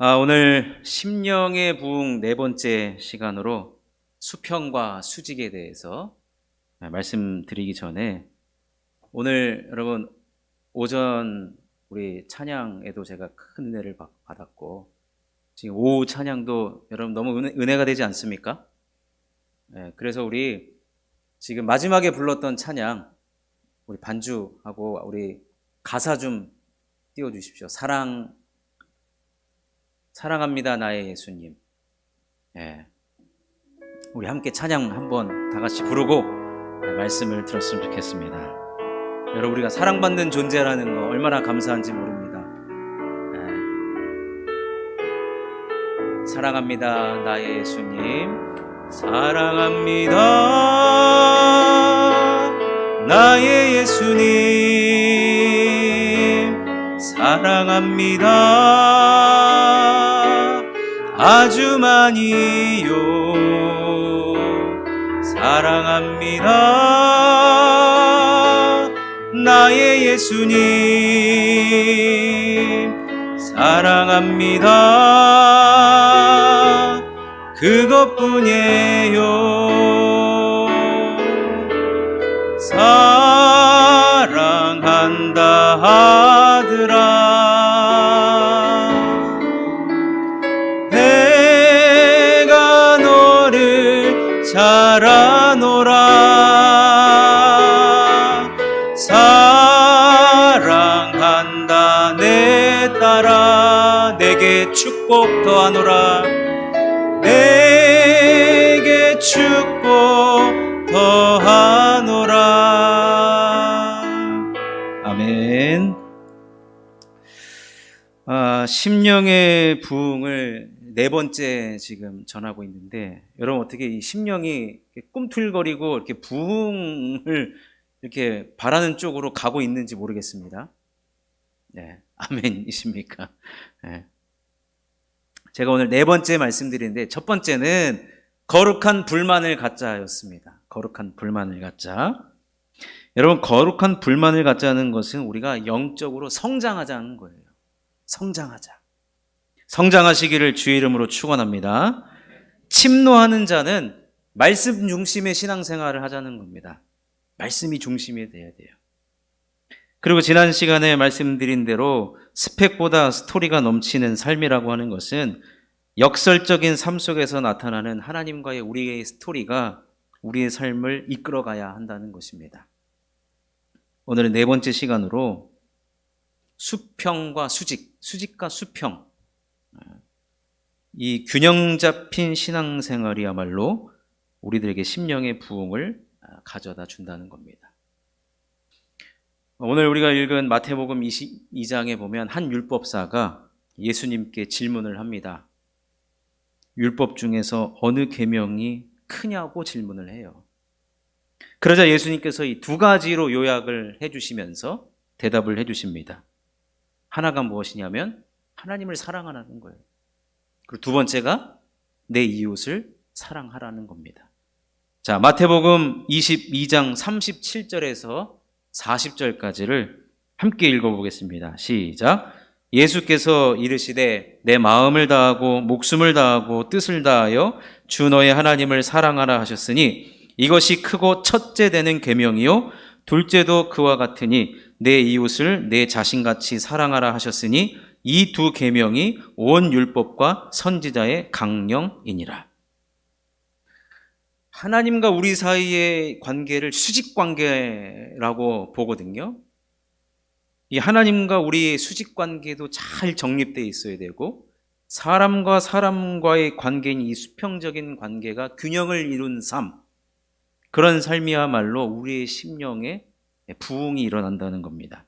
오늘 심령의 부흥 네 번째 시간으로 수평과 수직에 대해서 말씀드리기 전에 오늘 여러분 오전 우리 찬양에도 제가 큰 은혜를 받았고 지금 오후 찬양도 여러분 너무 은혜가 되지 않습니까? 그래서 우리 지금 마지막에 불렀던 찬양 우리 반주하고 우리 가사 좀 띄워주십시오. 사랑합니다 나의 예수님. 우리 함께 찬양 한번 다 같이 부르고 말씀을 들었으면 좋겠습니다. 여러분 우리가 사랑받는 존재라는 거 얼마나 감사한지 모릅니다. 사랑합니다 나의 예수님. 사랑합니다 나의 예수님. 사랑합니다 아주 많이요. 사랑합니다 나의 예수님. 사랑합니다 그것뿐이에요. 사랑한다 하더라 내가 너를 잘 아노라. 사랑한다 내 딸아 내게 축복 더하노라. 내게 축복 더하노라. 아멘. 심령의 부흥을 네 번째 지금 전하고 있는데 여러분 어떻게 이 심령이 꿈틀거리고 이렇게 부흥을 이렇게 바라는 쪽으로 가고 있는지 모르겠습니다. 아멘이십니까? 제가 오늘 네 번째 말씀드리는데 첫 번째는 거룩한 불만을 갖자였습니다. 거룩한 불만을 갖자. 여러분 거룩한 불만을 갖자는 것은 우리가 영적으로 성장하자는 거예요. 성장하시기를 주의 이름으로 축원합니다. 침노하는 자는 말씀 중심의 신앙생활을 하자는 겁니다. 말씀이 중심이 돼야 돼요. 그리고 지난 시간에 말씀드린 대로 스펙보다 스토리가 넘치는 삶이라고 하는 것은 역설적인 삶 속에서 나타나는 하나님과의 우리의 스토리가 우리의 삶을 이끌어가야 한다는 것입니다. 오늘은 네 번째 시간으로 수평과 수직과 수평, 이 균형 잡힌 신앙생활이야말로 우리들에게 심령의 부흥을 가져다 준다는 겁니다. 오늘 우리가 읽은 마태복음 22장에 보면 한 율법사가 예수님께 질문을 합니다. 율법 중에서 어느 계명이 크냐고 질문을 해요. 그러자 예수님께서 이 두 가지로 요약을 해주시면서 대답을 해주십니다. 하나가 무엇이냐면 하나님을 사랑하라는 거예요. 그리고 두 번째가 내 이웃을 사랑하라는 겁니다. 자, 마태복음 22장 37절에서 40절까지를 함께 읽어보겠습니다. 시작. 예수께서 이르시되 내 마음을 다하고 목숨을 다하고 뜻을 다하여 주 너의 하나님을 사랑하라 하셨으니 이것이 크고 첫째 되는 계명이요 둘째도 그와 같으니 내 이웃을 내 자신같이 사랑하라 하셨으니 이 두 계명이 온 율법과 선지자의 강령이니라. 하나님과 우리 사이의 관계를 수직 관계라고 보거든요. 이 하나님과 우리의 수직 관계도 잘 정립되어 있어야 되고 사람과 사람과의 관계인 이 수평적인 관계가 균형을 이룬 삶, 그런 삶이야말로 우리의 심령에 부흥이 일어난다는 겁니다.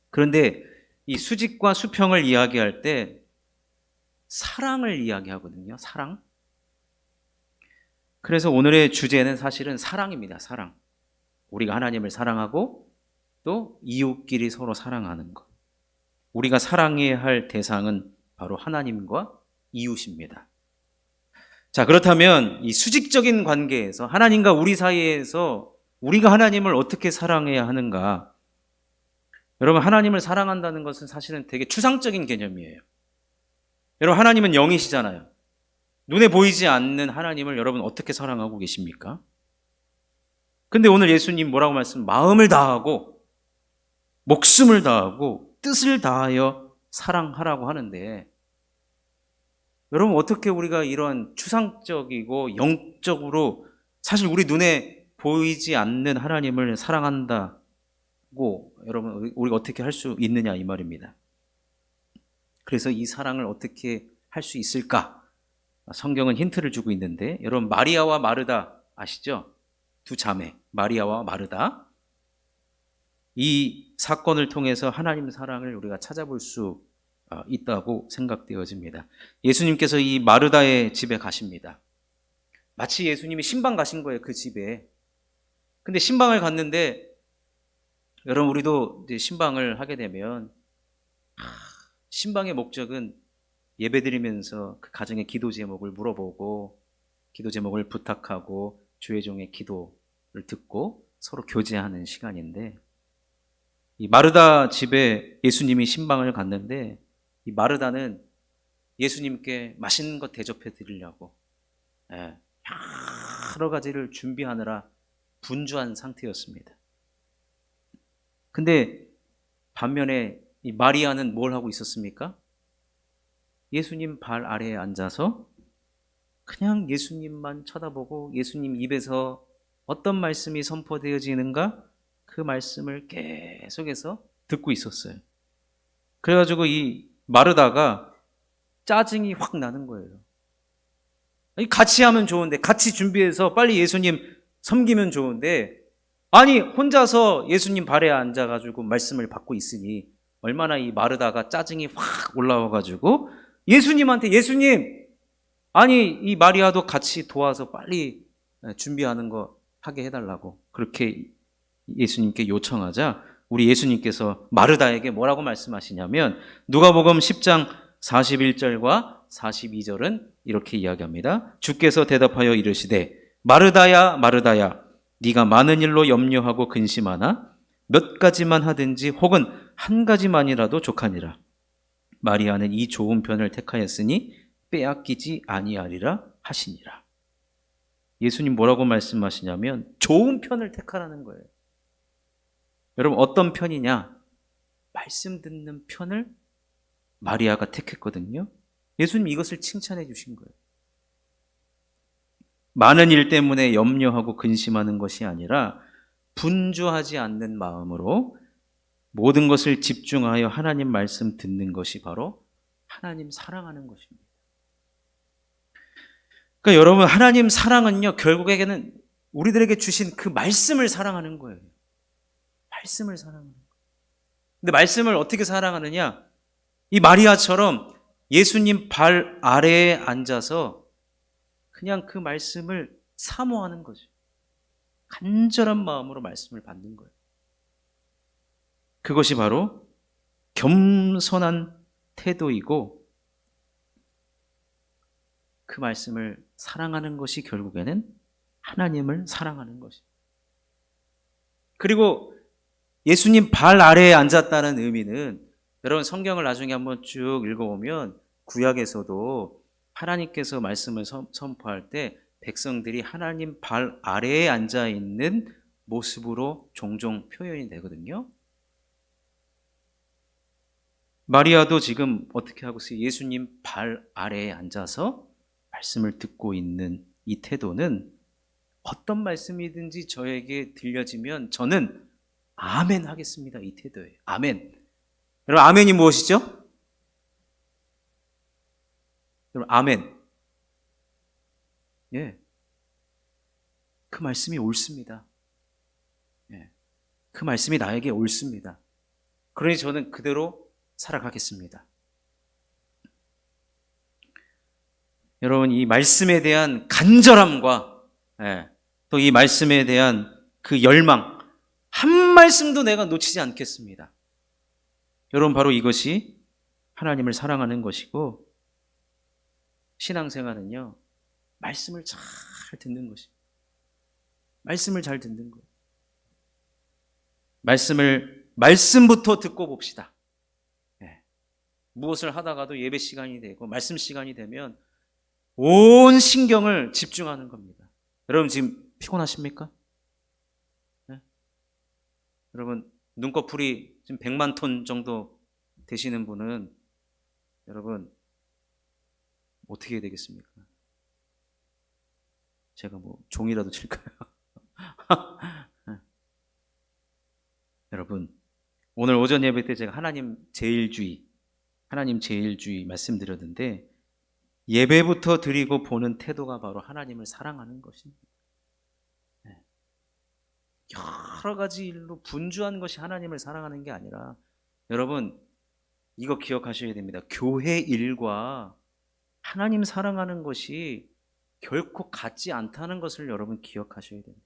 그런데 이 수직과 수평을 이야기할 때 사랑을 이야기하거든요. 사랑. 그래서 오늘의 주제는 사실은 사랑입니다. 사랑. 우리가 하나님을 사랑하고 또 이웃끼리 서로 사랑하는 것. 우리가 사랑해야 할 대상은 바로 하나님과 이웃입니다. 자, 그렇다면 이 수직적인 관계에서 하나님과 우리 사이에서 우리가 하나님을 어떻게 사랑해야 하는가? 여러분, 하나님을 사랑한다는 것은 사실은 되게 추상적인 개념이에요. 여러분, 하나님은 영이시잖아요. 눈에 보이지 않는 하나님을 여러분 어떻게 사랑하고 계십니까? 근데 오늘 예수님 뭐라고 마음을 다하고 목숨을 다하고 뜻을 다하여 사랑하라고 하는데, 여러분 어떻게 우리가 이런 추상적이고 영적으로 사실 우리 눈에 보이지 않는 하나님을 사랑한다고 여러분 우리가 어떻게 할 수 있느냐 이 말입니다. 그래서 이 사랑을 어떻게 할 수 있을까? 성경은 힌트를 주고 있는데, 여러분 마리아와 마르다 아시죠? 두 자매 마리아와 마르다, 이 사건을 통해서 하나님 사랑을 우리가 찾아볼 수 있다고 생각되어집니다. 예수님께서 이 마르다의 집에 가십니다. 마치 예수님이 신방 가신 거예요, 그 집에. 근데 신방을 갔는데, 여러분 우리도 이제 신방을 하게 되면 신방의 목적은 예배드리면서 그 가정의 기도 제목을 물어보고 기도 제목을 부탁하고 주의 종의 기도를 듣고 서로 교제하는 시간인데, 이 마르다 집에 예수님이 신방을 갔는데, 이 마르다는 예수님께 맛있는 것 대접해 드리려고 여러 가지를 준비하느라 분주한 상태였습니다. 근데 반면에 이 마리아는 뭘 하고 있었습니까? 예수님 발 아래에 앉아서 그냥 예수님만 쳐다보고 예수님 입에서 어떤 말씀이 선포되어지는가 그 말씀을 계속해서 듣고 있었어요. 그래가지고 이 마르다가 짜증이 확 나는 거예요. 같이 하면 좋은데, 같이 준비해서 빨리 예수님 섬기면 좋은데, 아니 혼자서 예수님 발에 앉아가지고 말씀을 받고 있으니 얼마나 이 마르다가 짜증이 확 올라와가지고 예수님한테, 예수님, 아니 이 마리아도 같이 도와서 빨리 준비하는 거 하게 해달라고 그렇게 예수님께 요청하자, 우리 예수님께서 마르다에게 뭐라고 말씀하시냐면, 누가복음 10장 41절과 42절은 이렇게 이야기합니다. 주께서 대답하여 이르시되, 마르다야 마르다야, 네가 많은 일로 염려하고 근심하나 몇 가지만 하든지 혹은 한 가지만이라도 족하니라. 마리아는 이 좋은 편을 택하였으니 빼앗기지 아니하리라 하시니라. 예수님 뭐라고 말씀하시냐면 좋은 편을 택하라는 거예요. 여러분 어떤 편이냐? 말씀 듣는 편을 마리아가 택했거든요. 예수님 이것을 칭찬해 주신 거예요. 많은 일 때문에 염려하고 근심하는 것이 아니라 분주하지 않는 마음으로 모든 것을 집중하여 하나님 말씀 듣는 것이 바로 하나님 사랑하는 것입니다. 그러니까 여러분, 하나님 사랑은요, 결국에는 우리들에게 주신 그 말씀을 사랑하는 거예요. 말씀을 사랑하는 거예요. 근데 말씀을 어떻게 사랑하느냐? 이 마리아처럼 예수님 발 아래에 앉아서 그냥 그 말씀을 사모하는 거죠. 간절한 마음으로 말씀을 받는 거예요. 그것이 바로 겸손한 태도이고, 그 말씀을 사랑하는 것이 결국에는 하나님을 사랑하는 것입니다. 그리고 예수님 발 아래에 앉았다는 의미는, 여러분 성경을 나중에 한번 쭉 읽어보면 구약에서도 하나님께서 말씀을 선포할 때 백성들이 하나님 발 아래에 앉아 있는 모습으로 종종 표현이 되거든요. 마리아도 지금 어떻게 하고 있어요? 예수님 발 아래에 앉아서 말씀을 듣고 있는 이 태도는, 어떤 말씀이든지 저에게 들려지면 저는 아멘 하겠습니다. 이 태도예요. 아멘. 여러분 아멘이 무엇이죠? 여러분 아멘. 예. 그 말씀이 옳습니다. 예. 그 말씀이 나에게 옳습니다. 그러니 저는 그대로 살아가겠습니다. 여러분 이 말씀에 대한 간절함과 또 이 말씀에 대한 그 열망, 한 말씀도 내가 놓치지 않겠습니다. 여러분 바로 이것이 하나님을 사랑하는 것이고, 신앙생활은요 말씀을 잘 듣는 것입니다. 말씀을 잘 듣는 거예요. 말씀부터 듣고 봅시다. 무엇을 하다가도 예배 시간이 되고 말씀 시간이 되면 온 신경을 집중하는 겁니다. 여러분 지금 피곤하십니까? 네? 여러분 눈꺼풀이 지금 100만 톤 정도 되시는 분은 여러분 어떻게 해야 되겠습니까? 제가 뭐 종이라도 칠까요? 여러분 오늘 오전 예배 때 제가 하나님 제일주의 말씀드렸는데 예배부터 드리고 보는 태도가 바로 하나님을 사랑하는 것입니다. 여러 가지 일로 분주한 것이 하나님을 사랑하는 게 아니라 여러분 이거 기억하셔야 됩니다. 교회 일과 하나님 사랑하는 것이 결코 같지 않다는 것을 여러분 기억하셔야 됩니다.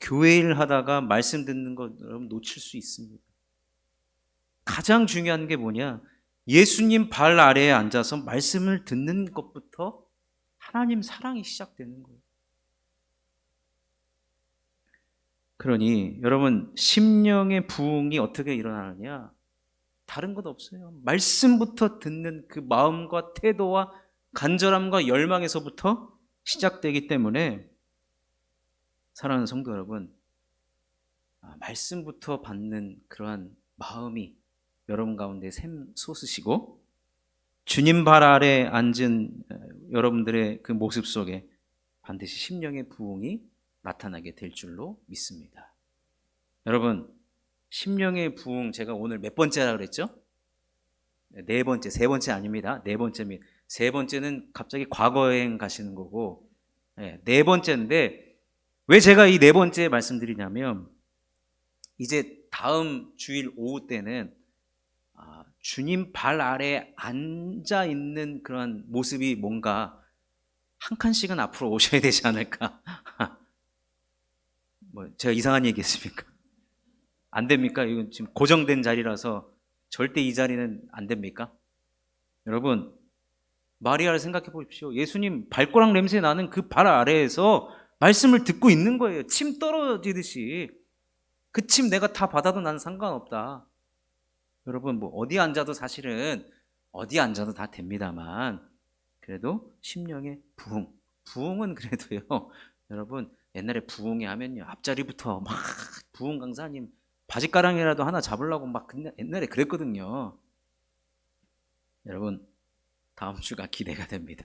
교회 일 하다가 말씀 듣는 거 여러분 놓칠 수 있습니다. 가장 중요한 게 뭐냐? 예수님 발 아래에 앉아서 말씀을 듣는 것부터 하나님 사랑이 시작되는 거예요. 그러니 여러분 심령의 부흥이 어떻게 일어나느냐? 다른 것 없어요. 말씀부터 듣는 그 마음과 태도와 간절함과 열망에서부터 시작되기 때문에 사랑하는 성도 여러분, 말씀부터 받는 그러한 마음이 여러분 가운데 샘솟으시고 주님 발 아래 앉은 여러분들의 그 모습 속에 반드시 심령의 부흥이 나타나게 될 줄로 믿습니다. 여러분 심령의 부흥 제가 오늘 몇 번째라 그랬죠? 네 번째, 세 번째 아닙니다. 네 번째입니다. 세 번째는 갑자기 과거여행 가시는 거고 네 번째인데 왜 제가 이 네 번째 말씀드리냐면 이제 다음 주일 오후 때는 주님 발 아래 앉아 있는 그런 모습이 뭔가 한 칸씩은 앞으로 오셔야 되지 않을까? 뭐 제가 이상한 얘기했습니까? 안 됩니까? 이건 지금 고정된 자리라서 절대 이 자리는 안 됩니까? 여러분 마리아를 생각해 보십시오. 예수님 발가락 냄새 나는 그 발 아래에서 말씀을 듣고 있는 거예요. 침 떨어지듯이. 그 침 내가 다 받아도 나는 상관없다. 여러분 뭐 어디 앉아도 사실은 어디 앉아도 다 됩니다만 그래도 심령의 부흥은 그래도요. 여러분 옛날에 부흥회 하면요 앞자리부터 막 부흥 강사님 바지가랑이라도 하나 잡으려고 막 옛날에 그랬거든요. 여러분 다음 주가 기대가 됩니다.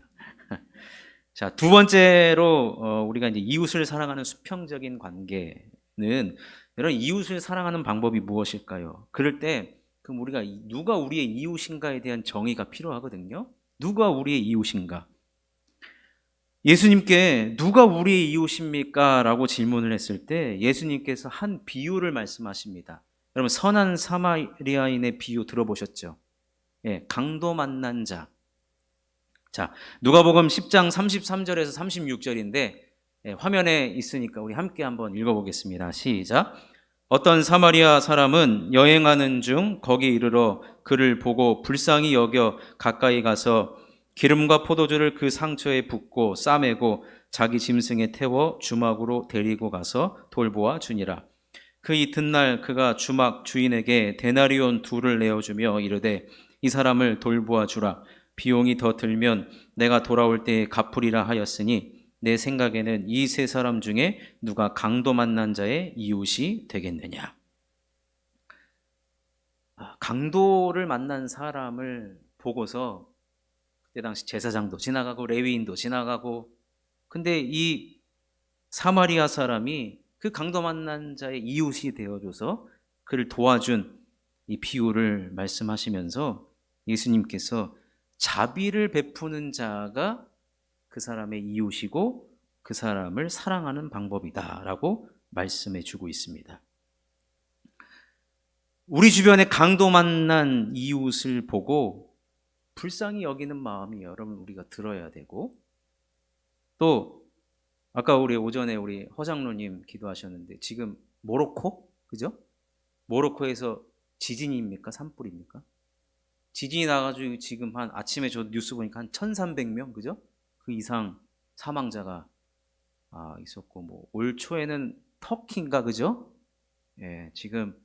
자, 두 번째로 우리가 이제 이웃을 사랑하는 수평적인 관계는 여러분 이웃을 사랑하는 방법이 무엇일까요? 그럴 때 그럼 우리가 누가 우리의 이웃인가에 대한 정의가 필요하거든요. 누가 우리의 이웃인가? 예수님께 누가 우리의 이웃입니까? 라고 질문을 했을 때 예수님께서 한 비유를 말씀하십니다. 여러분 선한 사마리아인의 비유 들어보셨죠? 예, 강도 만난 자. 자, 누가복음 10장 33절에서 36절인데 화면에 있으니까 우리 함께 한번 읽어보겠습니다. 시작. 어떤 사마리아 사람은 여행하는 중 거기 이르러 그를 보고 불쌍히 여겨 가까이 가서 기름과 포도주를 그 상처에 붓고 싸매고 자기 짐승에 태워 주막으로 데리고 가서 돌보아 주니라. 그 이튿날 그가 주막 주인에게 데나리온 2를 내어주며 이르되 이 사람을 돌보아 주라. 비용이 더 들면 내가 돌아올 때에 갚으리라 하였으니 내 생각에는 이 세 사람 중에 누가 강도 만난 자의 이웃이 되겠느냐. 강도를 만난 사람을 보고서 그때 당시 제사장도 지나가고 레위인도 지나가고 근데 이 사마리아 사람이 그 강도 만난 자의 이웃이 되어줘서 그를 도와준 이 비유를 말씀하시면서 예수님께서 자비를 베푸는 자가 그 사람의 이웃이고 그 사람을 사랑하는 방법이다라고 말씀해 주고 있습니다. 우리 주변에 강도 만난 이웃을 보고 불쌍히 여기는 마음이 여러분 우리가 들어야 되고 또 아까 우리 오전에 우리 허장로님 기도하셨는데 지금 모로코? 그죠? 모로코에서 지진입니까? 산불입니까? 지진이 나가지고 지금 한 아침에 저 뉴스 보니까 한 1,300명 그죠? 그 이상 사망자가 있었고 뭐 올 초에는 터키인가 그죠? 예, 지금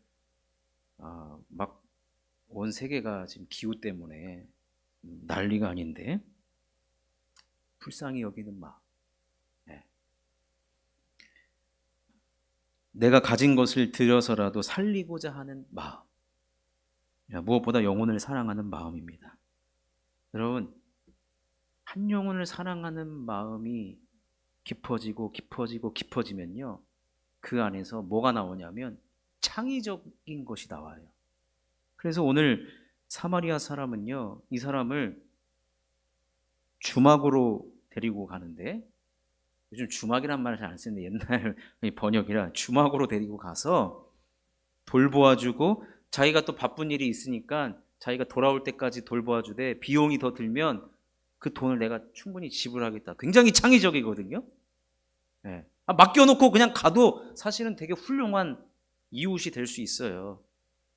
막 온 세계가 지금 기후 때문에 난리가 아닌데 불쌍히 여기는 마음. 네. 내가 가진 것을 들여서라도 살리고자 하는 마음. 무엇보다 영혼을 사랑하는 마음입니다. 여러분, 한 영혼을 사랑하는 마음이 깊어지고 깊어지고 깊어지면요, 그 안에서 뭐가 나오냐면 창의적인 것이 나와요. 그래서 오늘 사마리아 사람은요, 이 사람을 주막으로 데리고 가는데, 요즘 주막이란 말을 잘 안 쓰는데 옛날 번역이라 주막으로 데리고 가서 돌보아주고, 자기가 또 바쁜 일이 있으니까 자기가 돌아올 때까지 돌보아주되 비용이 더 들면 그 돈을 내가 충분히 지불하겠다. 굉장히 창의적이거든요. 네. 맡겨놓고 그냥 가도 사실은 되게 훌륭한 이웃이 될 수 있어요.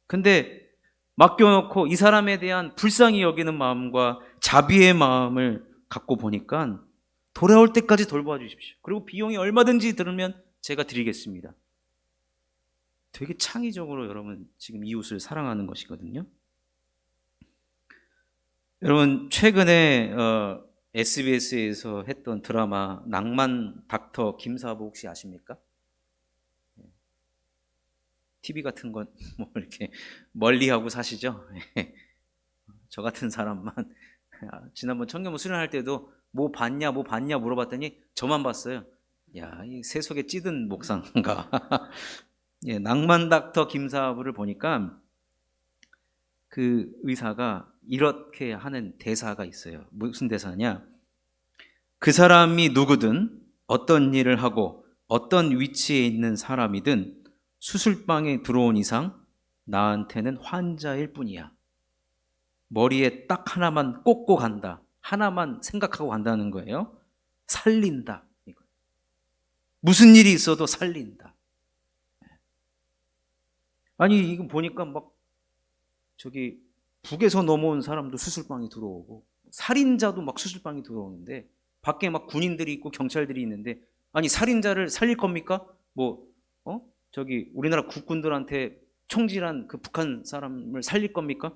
근데 맡겨놓고 이 사람에 대한 불쌍히 여기는 마음과 자비의 마음을 갖고 보니까 돌아올 때까지 돌봐 주십시오. 그리고 비용이 얼마든지 들으면 제가 드리겠습니다. 되게 창의적으로 여러분 지금 이웃을 사랑하는 것이거든요. 여러분 최근에 SBS에서 했던 드라마 낭만 닥터 김사부 혹시 아십니까? TV 같은 건 뭐 이렇게 멀리하고 사시죠? 저 같은 사람만 지난번 청년부 수련할 때도 뭐 봤냐 물어봤더니 저만 봤어요. 야, 이 세속에 찌든 목상가. 예, 낭만 닥터 김사부를 보니까 그 의사가 이렇게 하는 대사가 있어요. 무슨 대사냐? 그 사람이 누구든 어떤 일을 하고 어떤 위치에 있는 사람이든 수술방에 들어온 이상 나한테는 환자일 뿐이야. 머리에 딱 하나만 꽂고 간다. 하나만 생각하고 간다는 거예요. 살린다. 무슨 일이 있어도 살린다. 아니 이거 보니까 막 저기 북에서 넘어온 사람도 수술방에 들어오고 살인자도 막 수술방에 들어오는데 밖에 막 군인들이 있고 경찰들이 있는데 아니 살인자를 살릴 겁니까? 저기 우리나라 국군들한테 총질한 그 북한 사람을 살릴 겁니까?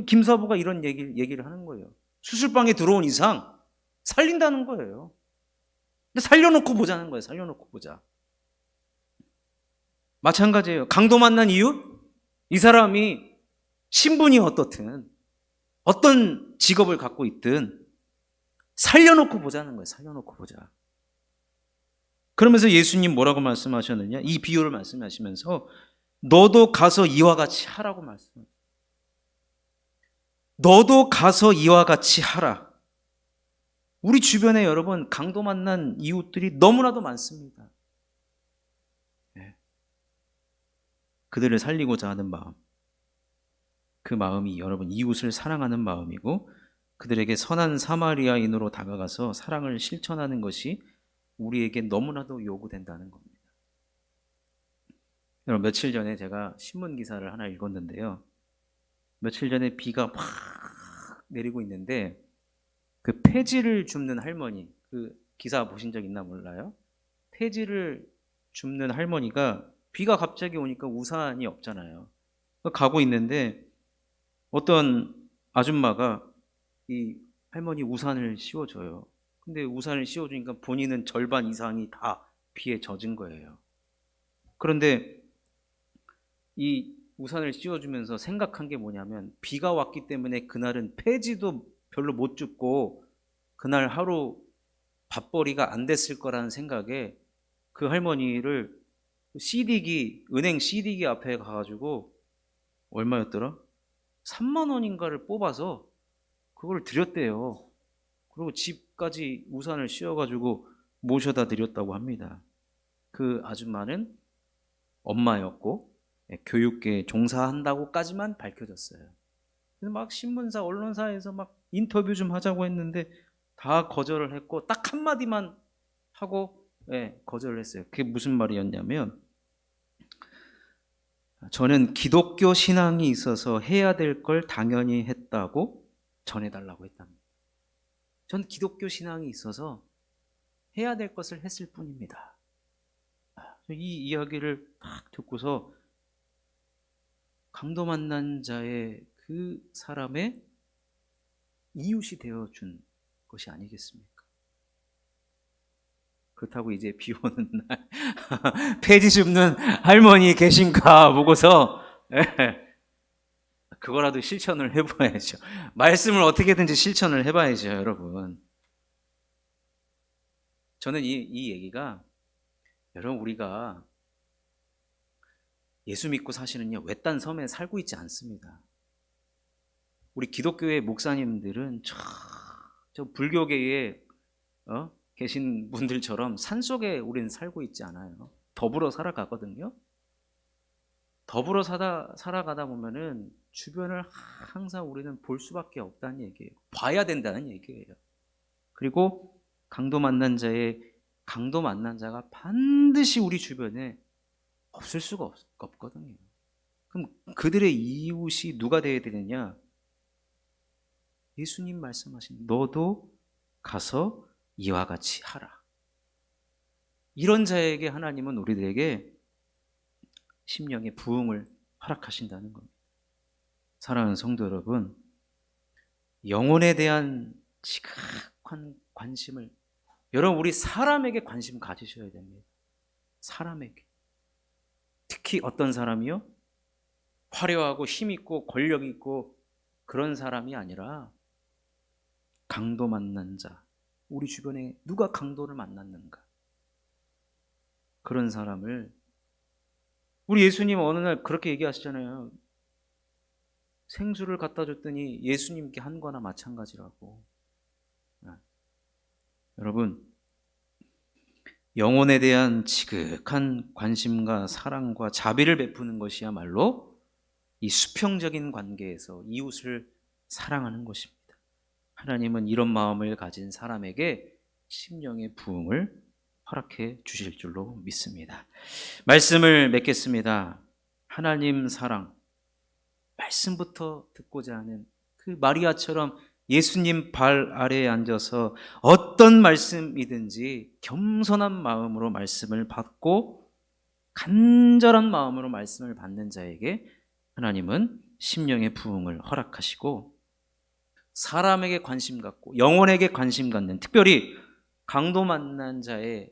김사부가 이런 얘기를 하는 거예요. 수술방에 들어온 이상 살린다는 거예요. 근데 살려놓고 보자는 거예요. 살려놓고 보자. 마찬가지예요. 강도 만난 이유? 이 사람이 신분이 어떻든 어떤 직업을 갖고 있든 살려놓고 보자는 거예요. 살려놓고 보자. 그러면서 예수님 뭐라고 말씀하셨느냐? 이 비유를 말씀하시면서 너도 가서 이와 같이 하라고 말씀하셨어요. 너도 가서 이와 같이 하라. 우리 주변에 여러분 강도 만난 이웃들이 너무나도 많습니다. 그들을 살리고자 하는 마음, 그 마음이 여러분 이웃을 사랑하는 마음이고 그들에게 선한 사마리아인으로 다가가서 사랑을 실천하는 것이 우리에게 너무나도 요구된다는 겁니다. 여러분 며칠 전에 제가 신문 기사를 하나 읽었는데요. 며칠 전에 비가 막 내리고 있는데 그 폐지를 줍는 할머니, 그 기사 보신 적 있나 몰라요? 폐지를 줍는 할머니가 비가 갑자기 오니까 우산이 없잖아요. 가고 있는데 어떤 아줌마가 이 할머니 우산을 씌워줘요. 근데 우산을 씌워주니까 본인은 절반 이상이 다 비에 젖은 거예요. 그런데 이 우산을 씌워주면서 생각한 게 뭐냐면 비가 왔기 때문에 그날은 폐지도 별로 못 줍고 그날 하루 밥벌이가 안 됐을 거라는 생각에 그 할머니를 은행 CD기 앞에 가가지고 얼마였더라? 3만 원인가를 뽑아서 그걸 드렸대요. 그리고 집까지 우산을 씌워가지고 모셔다 드렸다고 합니다. 그 아줌마는 엄마였고 교육계에 종사한다고까지만 밝혀졌어요. 그래서 막 신문사, 언론사에서 막 인터뷰 좀 하자고 했는데 다 거절을 했고 딱 한마디만 하고 거절을 했어요. 그게 무슨 말이었냐면 저는 기독교 신앙이 있어서 해야 될 걸 당연히 했다고 전해달라고 했답니다. 전 기독교 신앙이 있어서 해야 될 것을 했을 뿐입니다. 이 이야기를 딱 듣고서 강도 만난 자의 그 사람의 이웃이 되어준 것이 아니겠습니까? 그렇다고 이제 비 오는 날 폐지 줍는 할머니 계신가 보고서 그거라도 실천을 해봐야죠. 말씀을 어떻게든지 실천을 해봐야죠, 여러분. 저는 이 얘기가, 여러분, 우리가 예수 믿고 사실은요, 외딴 섬에 살고 있지 않습니다. 우리 기독교의 목사님들은 저 불교계에 계신 분들처럼 산속에 우리는 살고 있지 않아요. 더불어 살아가거든요. 더불어 살아가다 보면은 주변을 항상 우리는 볼 수밖에 없다는 얘기예요. 봐야 된다는 얘기예요. 그리고 강도 만난 자가 반드시 우리 주변에 없을 수가 없거든요. 그럼 그들의 이웃이 누가 되어야 되느냐? 예수님 말씀하신 너도 가서 이와 같이 하라. 이런 자에게 하나님은 우리들에게 심령의 부흥을 허락하신다는 겁니다. 사랑하는 성도 여러분, 영혼에 대한 지극한 관심을, 여러분, 우리 사람에게 관심 가지셔야 됩니다. 사람에게. 특히 어떤 사람이요? 화려하고 힘있고 권력있고 그런 사람이 아니라 강도 만난 자, 우리 주변에 누가 강도를 만났는가? 그런 사람을, 우리 예수님 어느 날 그렇게 얘기하시잖아요. 생수를 갖다 줬더니 예수님께 한 거나 마찬가지라고. 여러분, 영혼에 대한 지극한 관심과 사랑과 자비를 베푸는 것이야말로 이 수평적인 관계에서 이웃을 사랑하는 것입니다. 하나님은 이런 마음을 가진 사람에게 심령의 부흥을 허락해 주실 줄로 믿습니다. 말씀을 맺겠습니다. 하나님 사랑, 말씀부터 듣고자 하는 그 마리아처럼 예수님 발 아래에 앉아서 어떤 말씀이든지 겸손한 마음으로 말씀을 받고 간절한 마음으로 말씀을 받는 자에게 하나님은 심령의 부흥을 허락하시고, 사람에게 관심 갖고 영혼에게 관심 갖는, 특별히 강도 만난 자의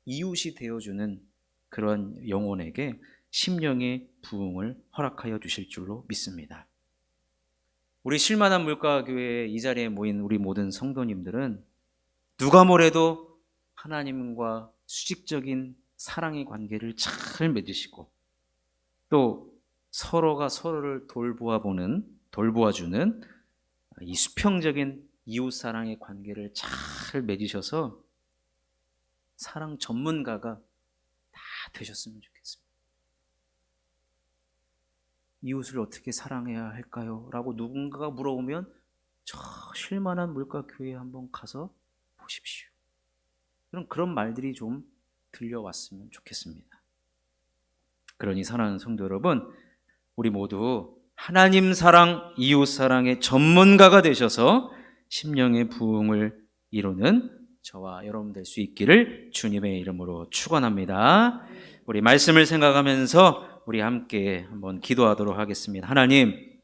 이웃이 되어주는 그런 영혼에게 심령의 부흥을 허락하여 주실 줄로 믿습니다. 우리 쉴만한 물가교회 이 자리에 모인 우리 모든 성도님들은 누가 뭐래도 하나님과 수직적인 사랑의 관계를 잘 맺으시고, 또 서로가 서로를 돌보아주는 이 수평적인 이웃사랑의 관계를 잘 맺으셔서 사랑 전문가가 다 되셨으면 좋겠습니다. 이웃을 어떻게 사랑해야 할까요? 라고 누군가가 물어보면 저 쉴만한 물가교회에 한번 가서 보십시오. 그런 말들이 좀 들려왔으면 좋겠습니다. 그러니 사랑하는 성도 여러분, 우리 모두 하나님 사랑, 이웃 사랑의 전문가가 되셔서 심령의 부흥을 이루는 저와 여러분 될 수 있기를 주님의 이름으로 축원합니다. 우리 말씀을 생각하면서 우리 함께 한번 기도하도록 하겠습니다. 하나님,